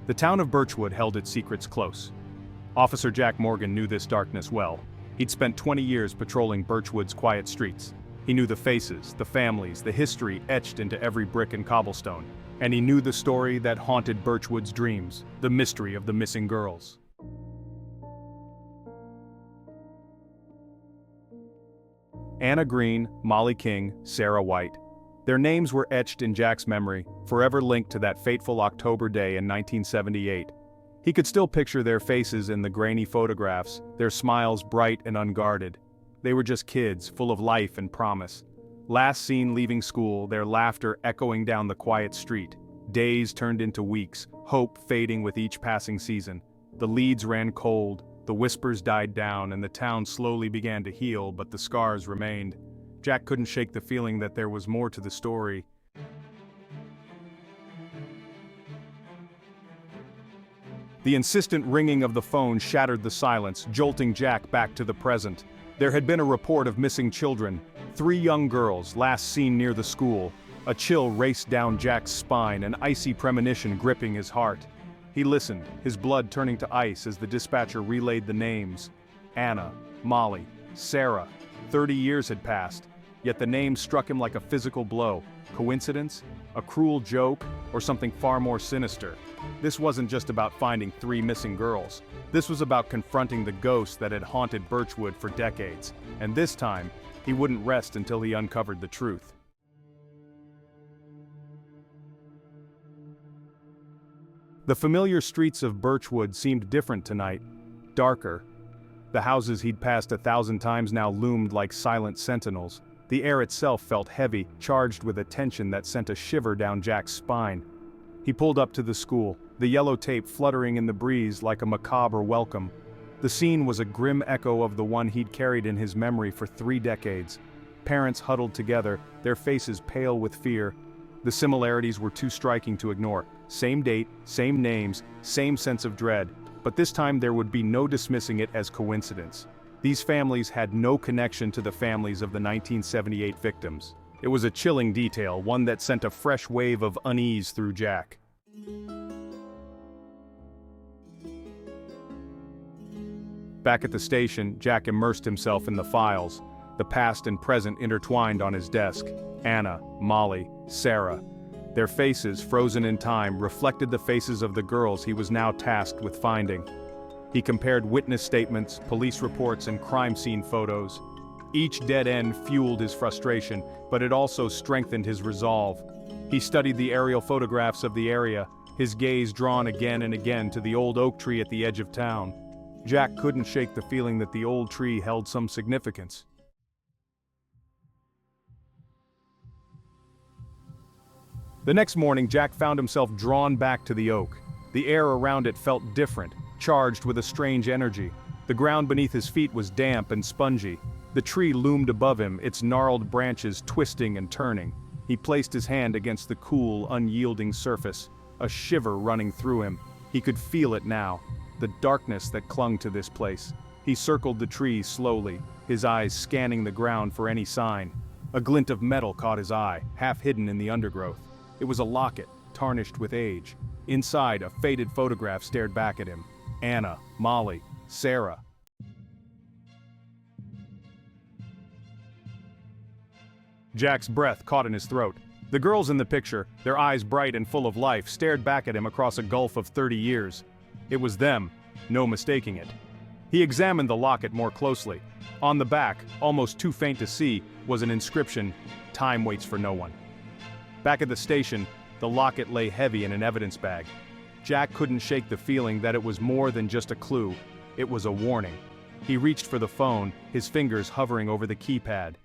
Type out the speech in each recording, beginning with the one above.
The town of Birchwood held its secrets close. Officer Jack Morgan knew this darkness well. He'd spent 20 years patrolling Birchwood's quiet streets. He knew the faces, the families, the history etched into every brick and cobblestone. And he knew the story that haunted Birchwood's dreams, the mystery of the missing girls. Anna Green, Molly King, Sarah White. Their names were etched in Jack's memory, forever linked to that fateful October day in 1978. He could still picture their faces in the grainy photographs, their smiles bright and unguarded. They were just kids, full of life and promise. Last seen leaving school, their laughter echoing down the quiet street. Days turned into weeks, hope fading with each passing season. The leads ran cold, the whispers died down, and the town slowly began to heal, but the scars remained. Jack couldn't shake the feeling that there was more to the story. The insistent ringing of the phone shattered the silence, jolting Jack back to the present. There had been a report of missing children, 3 young girls, last seen near the school. A chill raced down Jack's spine, an icy premonition gripping his heart. He listened, his blood turning to ice as the dispatcher relayed the names. Anna, Molly, Sarah. 30 years had passed, yet the names struck him like a physical blow. Coincidence? A cruel joke? Or something far more sinister? This wasn't just about finding 3 missing girls. This was about confronting the ghost that had haunted Birchwood for decades. And this time, he wouldn't rest until he uncovered the truth. The familiar streets of Birchwood seemed different tonight, darker. The houses he'd passed 1,000 times now loomed like silent sentinels. The air itself felt heavy, charged with a tension that sent a shiver down Jack's spine. He pulled up to the school, the yellow tape fluttering in the breeze like a macabre welcome. The scene was a grim echo of the one he'd carried in his memory for 3 decades. Parents huddled together, their faces pale with fear. The similarities were too striking to ignore. Same date, same names, same sense of dread, but this time there would be no dismissing it as coincidence. These families had no connection to the families of the 1978 victims. It was a chilling detail, one that sent a fresh wave of unease through Jack. Back at the station, Jack immersed himself in the files. The past and present intertwined on his desk. Anna, Molly, Sarah. Their faces, frozen in time, reflected the faces of the girls he was now tasked with finding. He compared witness statements, police reports, and crime scene photos. Each dead end fueled his frustration, but it also strengthened his resolve. He studied the aerial photographs of the area, his gaze drawn again and again to the old oak tree at the edge of town. Jack couldn't shake the feeling that the old tree held some significance. The next morning, Jack found himself drawn back to the oak. The air around it felt different, charged with a strange energy. The ground beneath his feet was damp and spongy. The tree loomed above him, its gnarled branches twisting and turning. He placed his hand against the cool, unyielding surface, a shiver running through him. He could feel it now, the darkness that clung to this place. He circled the tree slowly, his eyes scanning the ground for any sign. A glint of metal caught his eye, half hidden in the undergrowth. It was a locket, tarnished with age. Inside, a faded photograph stared back at him. Anna, Molly, Sarah. Jack's breath caught in his throat. The girls in the picture, their eyes bright and full of life, stared back at him across a gulf of 30 years. It was them, no mistaking it. He examined the locket more closely. On the back, almost too faint to see, was an inscription, "Time waits for no one." Back at the station, the locket lay heavy in an evidence bag. Jack couldn't shake the feeling that it was more than just a clue. It was a warning. He reached for the phone, his fingers hovering over the keypad.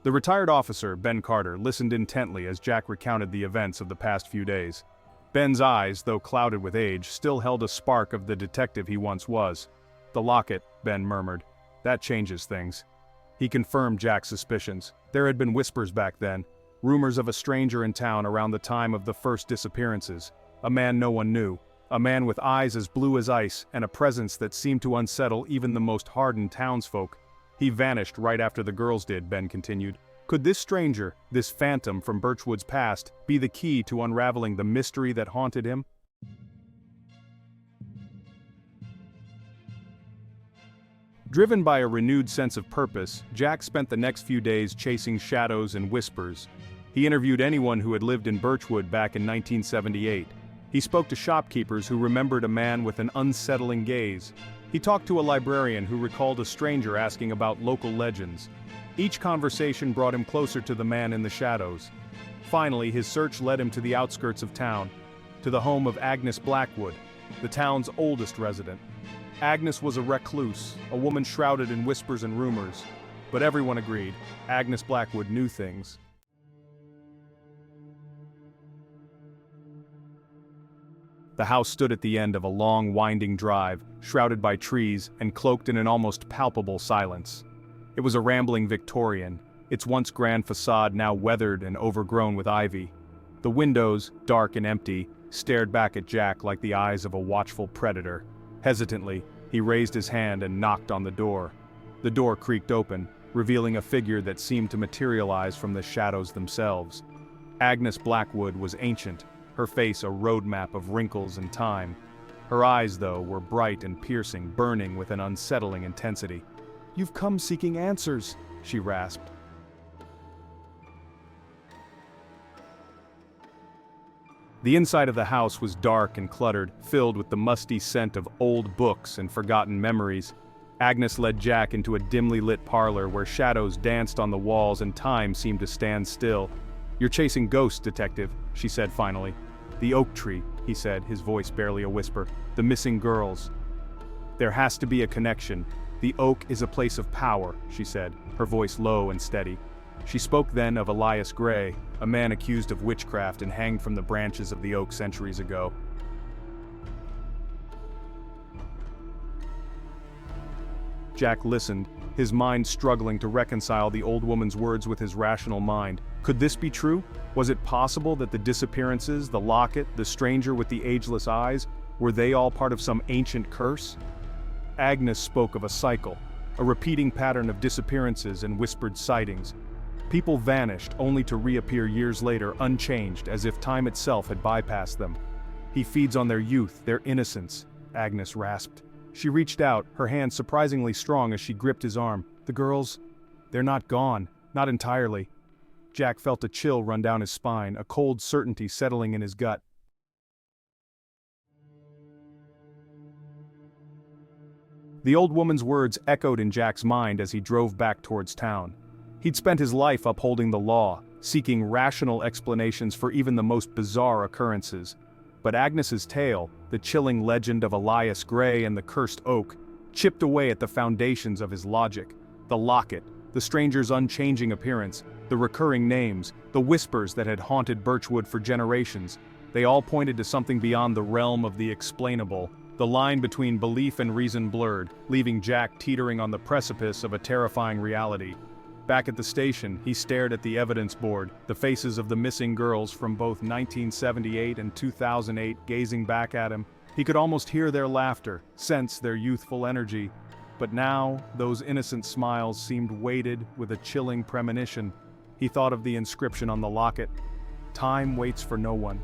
The retired officer, Ben Carter, listened intently as Jack recounted the events of the past few days. Ben's eyes, though clouded with age, still held a spark of the detective he once was. "The locket," Ben murmured. "That changes things." He confirmed Jack's suspicions. There had been whispers back then, rumors of a stranger in town around the time of the first disappearances. A man no one knew, a man with eyes as blue as ice and a presence that seemed to unsettle even the most hardened townsfolk. "He vanished right after the girls did," Ben continued. Could this stranger, this phantom from Birchwood's past, be the key to unraveling the mystery that haunted him? Driven by a renewed sense of purpose, Jack spent the next few days chasing shadows and whispers. He interviewed anyone who had lived in Birchwood back in 1978. He spoke to shopkeepers who remembered a man with an unsettling gaze. He talked to a librarian who recalled a stranger asking about local legends. Each conversation brought him closer to the man in the shadows. Finally, his search led him to the outskirts of town, to the home of Agnes Blackwood, the town's oldest resident. Agnes was a recluse, a woman shrouded in whispers and rumors. But everyone agreed, Agnes Blackwood knew things. The house stood at the end of a long, winding drive, shrouded by trees and cloaked in an almost palpable silence. It was a rambling Victorian, its once grand facade now weathered and overgrown with ivy. The windows, dark and empty, stared back at Jack like the eyes of a watchful predator. Hesitantly, he raised his hand and knocked on the door. The door creaked open, revealing a figure that seemed to materialize from the shadows themselves. Agnes Blackwood was ancient, her face a roadmap of wrinkles and time. Her eyes, though, were bright and piercing, burning with an unsettling intensity. "You've come seeking answers," she rasped. The inside of the house was dark and cluttered, filled with the musty scent of old books and forgotten memories. Agnes led Jack into a dimly lit parlor where shadows danced on the walls and time seemed to stand still. "You're chasing ghosts, detective," she said finally. "The oak tree," he said, his voice barely a whisper. "The missing girls." "There has to be a connection. The oak is a place of power," she said, her voice low and steady. She spoke then of Elias Gray, a man accused of witchcraft and hanged from the branches of the oak centuries ago. Jack listened, his mind struggling to reconcile the old woman's words with his rational mind. Could this be true? Was it possible that the disappearances, the locket, the stranger with the ageless eyes, were they all part of some ancient curse? Agnes spoke of a cycle, a repeating pattern of disappearances and whispered sightings. People vanished only to reappear years later unchanged, as if time itself had bypassed them. "He feeds on their youth, their innocence," Agnes rasped. She reached out, her hand surprisingly strong as she gripped his arm. "The girls, they're not gone, not entirely." Jack felt a chill run down his spine, a cold certainty settling in his gut. The old woman's words echoed in Jack's mind as he drove back towards town. He'd spent his life upholding the law, seeking rational explanations for even the most bizarre occurrences. But Agnes's tale, the chilling legend of Elias Gray and the cursed oak, chipped away at the foundations of his logic. The locket, the stranger's unchanging appearance, the recurring names, the whispers that had haunted Birchwood for generations, they all pointed to something beyond the realm of the explainable. The line between belief and reason blurred, leaving Jack teetering on the precipice of a terrifying reality. Back at the station, he stared at the evidence board, the faces of the missing girls from both 1978 and 2008 gazing back at him. He could almost hear their laughter, sense their youthful energy. But now, those innocent smiles seemed weighted with a chilling premonition. He thought of the inscription on the locket. "Time waits for no one."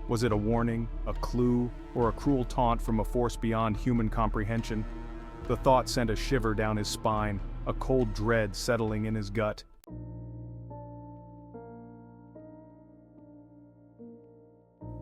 Was it a warning, a clue, or a cruel taunt from a force beyond human comprehension? The thought sent a shiver down his spine, a cold dread settling in his gut.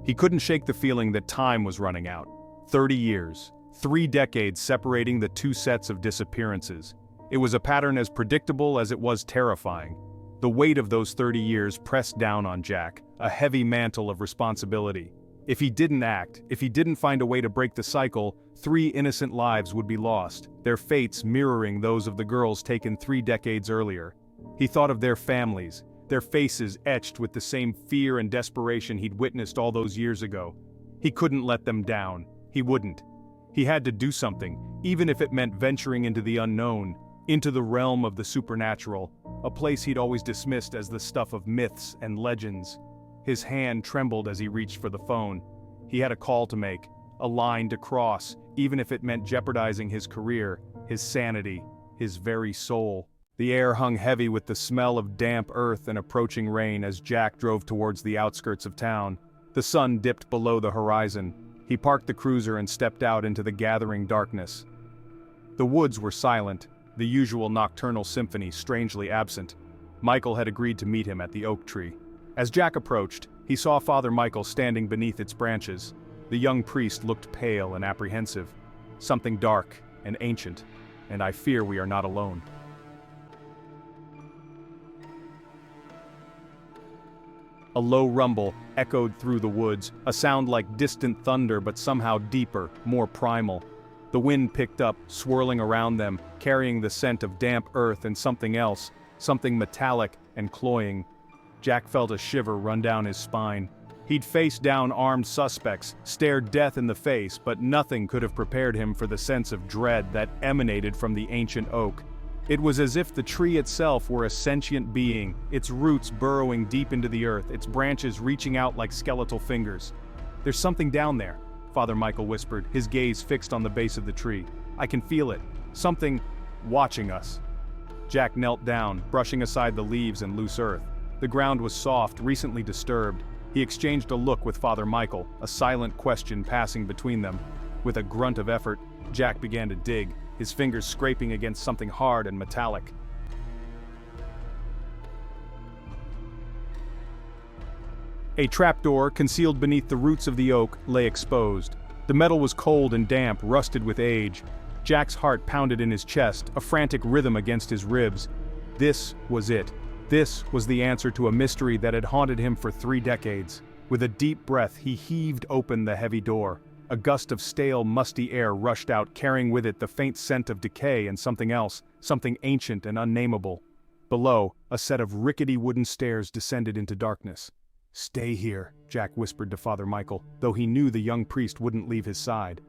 He couldn't shake the feeling that time was running out. 30 years, 3 decades separating the two sets of disappearances. It was a pattern as predictable as it was terrifying. The weight of those 30 years pressed down on Jack, a heavy mantle of responsibility. If he didn't act, if he didn't find a way to break the cycle, 3 innocent lives would be lost, their fates mirroring those of the girls taken 3 decades earlier. He thought of their families, their faces etched with the same fear and desperation he'd witnessed all those years ago. He couldn't let them down. He wouldn't. He had to do something, even if it meant venturing into the unknown, into the realm of the supernatural, a place he'd always dismissed as the stuff of myths and legends. His hand trembled as he reached for the phone. He had a call to make, a line to cross, even if it meant jeopardizing his career, his sanity, his very soul. The air hung heavy with the smell of damp earth and approaching rain as Jack drove towards the outskirts of town. The sun dipped below the horizon. He parked the cruiser and stepped out into the gathering darkness. The woods were silent, the usual nocturnal symphony strangely absent. Michael had agreed to meet him at the oak tree. As Jack approached, he saw Father Michael standing beneath its branches. The young priest looked pale and apprehensive. Something dark and ancient, and I fear we are not alone. A low rumble echoed through the woods, a sound like distant thunder but somehow deeper, more primal. The wind picked up, swirling around them, carrying the scent of damp earth and something else, something metallic and cloying. Jack felt a shiver run down his spine. He'd faced down armed suspects, stared death in the face, but nothing could have prepared him for the sense of dread that emanated from the ancient oak. It was as if the tree itself were a sentient being, its roots burrowing deep into the earth, its branches reaching out like skeletal fingers. "There's something down there," Father Michael whispered, his gaze fixed on the base of the tree. "I can feel it. Something watching us." Jack knelt down, brushing aside the leaves and loose earth. The ground was soft, recently disturbed. He exchanged a look with Father Michael, a silent question passing between them. With a grunt of effort, Jack began to dig, his fingers scraping against something hard and metallic. A trapdoor, concealed beneath the roots of the oak, lay exposed. The metal was cold and damp, rusted with age. Jack's heart pounded in his chest, a frantic rhythm against his ribs. This was it. This was the answer to a mystery that had haunted him for 3 decades. With a deep breath, he heaved open the heavy door. A gust of stale, musty air rushed out, carrying with it the faint scent of decay and something else, something ancient and unnameable. Below, a set of rickety wooden stairs descended into darkness. "Stay here," Jack whispered to Father Michael, though he knew the young priest wouldn't leave his side.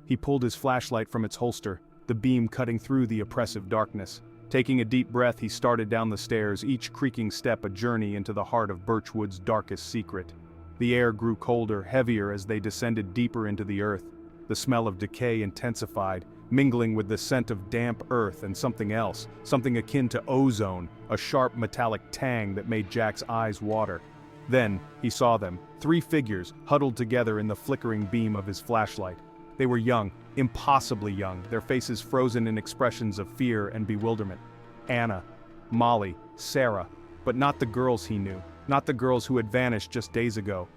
He pulled his flashlight from its holster, the beam cutting through the oppressive darkness. Taking a deep breath, he started down the stairs, each creaking step a journey into the heart of Birchwood's darkest secret. The air grew colder, heavier as they descended deeper into the earth. The smell of decay intensified, mingling with the scent of damp earth and something else, something akin to ozone, a sharp metallic tang that made Jack's eyes water. Then, he saw them, 3 figures, huddled together in the flickering beam of his flashlight. They were young, impossibly young, their faces frozen in expressions of fear and bewilderment. Anna, Molly, Sarah, but not the girls he knew, not the girls who had vanished just days ago.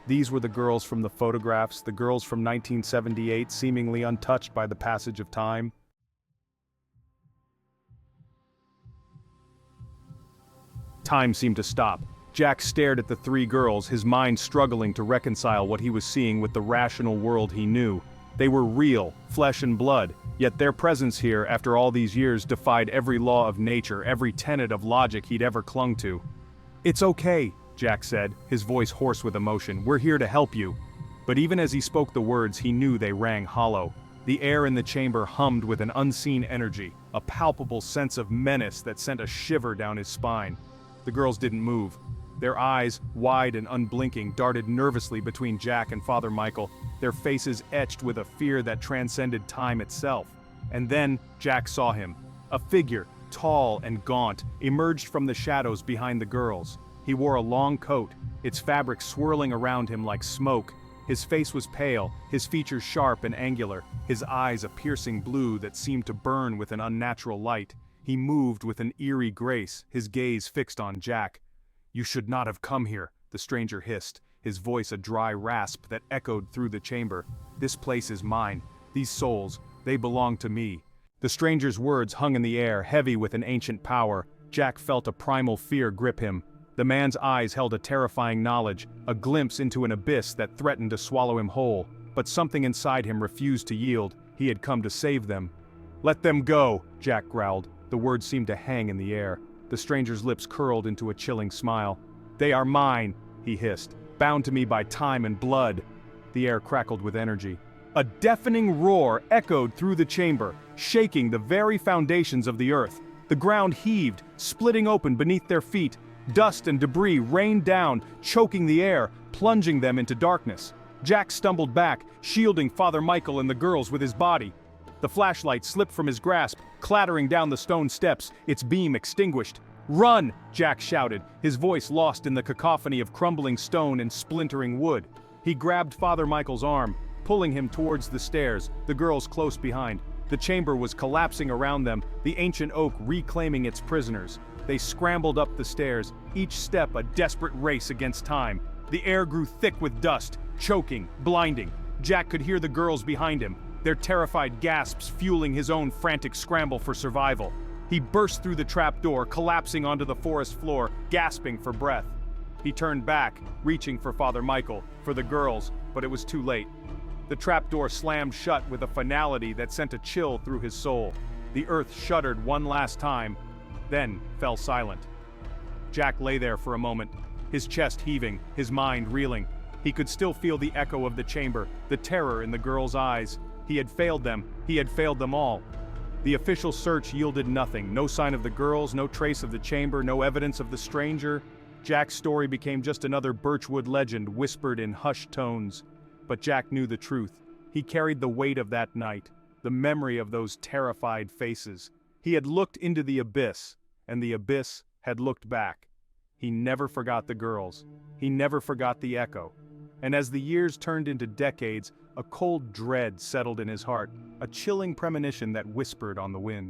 These were the girls from the photographs, the girls from 1978, seemingly untouched by the passage of time. Time seemed to stop. Jack stared at the 3 girls, his mind struggling to reconcile what he was seeing with the rational world he knew. They were real, flesh and blood, yet their presence here, after all these years, defied every law of nature, every tenet of logic he'd ever clung to. "It's okay," Jack said, his voice hoarse with emotion. "We're here to help you." But even as he spoke the words, he knew they rang hollow. The air in the chamber hummed with an unseen energy, a palpable sense of menace that sent a shiver down his spine. The girls didn't move. Their eyes, wide and unblinking, darted nervously between Jack and Father Michael, their faces etched with a fear that transcended time itself. And then, Jack saw him. A figure, tall and gaunt, emerged from the shadows behind the girls. He wore a long coat, its fabric swirling around him like smoke. His face was pale, his features sharp and angular, his eyes a piercing blue that seemed to burn with an unnatural light. He moved with an eerie grace, his gaze fixed on Jack. "You should not have come here," the stranger hissed, his voice a dry rasp that echoed through the chamber. "This place is mine. These souls, they belong to me." The stranger's words hung in the air, heavy with an ancient power. Jack felt a primal fear grip him. The man's eyes held a terrifying knowledge, a glimpse into an abyss that threatened to swallow him whole. But something inside him refused to yield. He had come to save them. "Let them go," Jack growled. The words seemed to hang in the air. The stranger's lips curled into a chilling smile. "They are mine," he hissed, "bound to me by time and blood." The air crackled with energy. A deafening roar echoed through the chamber, shaking the very foundations of the earth. The ground heaved, splitting open beneath their feet. Dust and debris rained down, choking the air, plunging them into darkness. Jack stumbled back, shielding Father Michael and the girls with his body. The flashlight slipped from his grasp, clattering down the stone steps, its beam extinguished. "Run!" Jack shouted, his voice lost in the cacophony of crumbling stone and splintering wood. He grabbed Father Michael's arm, pulling him towards the stairs, the girls close behind. The chamber was collapsing around them, the ancient oak reclaiming its prisoners. They scrambled up the stairs, each step a desperate race against time. The air grew thick with dust, choking, blinding. Jack could hear the girls behind him, their terrified gasps fueling his own frantic scramble for survival. He burst through the trapdoor, collapsing onto the forest floor, gasping for breath. He turned back, reaching for Father Michael, for the girls, but it was too late. The trapdoor slammed shut with a finality that sent a chill through his soul. The earth shuddered one last time, then fell silent. Jack lay there for a moment, his chest heaving, his mind reeling. He could still feel the echo of the chamber, the terror in the girls' eyes. He had failed them, he had failed them all. The official search yielded nothing, no sign of the girls, no trace of the chamber, no evidence of the stranger. Jack's story became just another Birchwood legend whispered in hushed tones. But Jack knew the truth. He carried the weight of that night, the memory of those terrified faces. He had looked into the abyss, and the abyss had looked back. He never forgot the girls. He never forgot the echo. And as the years turned into decades, a cold dread settled in his heart, a chilling premonition that whispered on the wind.